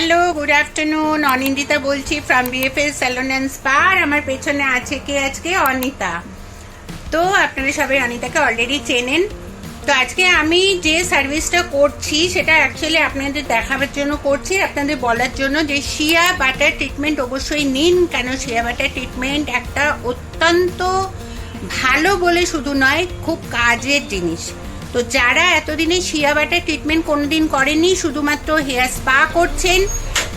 Hello, good afternoon. Anindita বলছি from BFS salon and spa. আর আমার পেছনে আছে কে আজকে? অনিতা। তো আপনারা সবাই অনিতাকে অলরেডি চেনেন। তো আজকে আমি যে সার্ভিসটা করছি সেটা অ্যাকচুয়ালি আপনাদের দেখাবার জন্য করছি, আপনাদের বলার জন্য যে শিয়া বাটার ট্রিটমেন্ট অবশ্যই নিন। কেন শিয়া বাটার ট্রিটমেন্ট একটা অত্যন্ত ভালো বলে শুধু নয়, খুব কাজের জিনিস। তো যারা এতদিনে শিয়া বাটার ট্রিটমেন্ট কোনোদিন করেননি, শুধুমাত্র হেয়ার স্পা করছেন,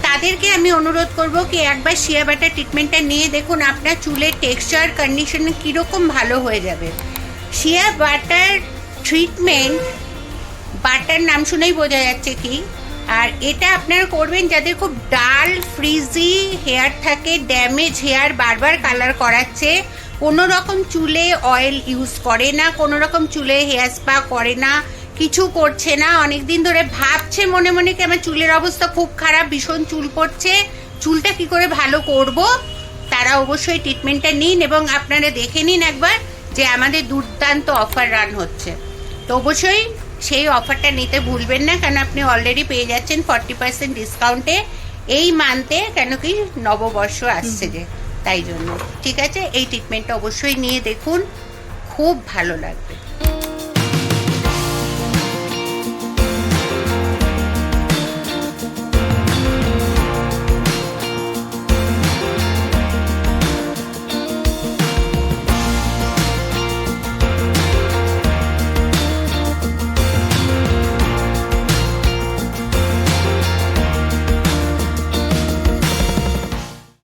তাদেরকে আমি অনুরোধ করব কি একবার শিয়া বাটার ট্রিটমেন্টটা নিয়ে দেখুন আপনার চুলের টেক্সচার কন্ডিশন কীরকম ভালো হয়ে যাবে। শিয়া বাটার ট্রিটমেন্ট, বাটার নাম শুনেই বোঝা যাচ্ছে কি। আর এটা আপনারা করবেন যাদের খুব ডাল ফ্রিজি হেয়ার থাকে, ড্যামেজ হেয়ার, বারবার কালার করাচ্ছে, কোনো রকম চুলে অয়েল ইউজ করে না, কোনো রকম চুলে হেয়ার স্পা করে না, কিছু করছে না, অনেক দিন ধরে ভাবছে মনে মনে কি আমার চুলের অবস্থা খুব খারাপ, ভীষণ চুল পড়ছে, চুলটা কি করে ভালো করব। তারা অবশ্যই ট্রিটমেন্টটা নিন এবং আপনারা দেখে নিন একবার যে আমাদের দুর্দান্ত অফার রান হচ্ছে। তো অবশ্যই সেই অফারটা নিতে ভুলবেন না, কারণ আপনি অলরেডি পেয়ে যাচ্ছেন 40% ডিসকাউন্টে এই মান্থে, কেন কি নববর্ষ আসছে যে, তাই জন্য। ঠিক আছে, এই ট্রিটমেন্টটা অবশ্যই নিয়ে দেখুন, খুব ভালো লাগবে।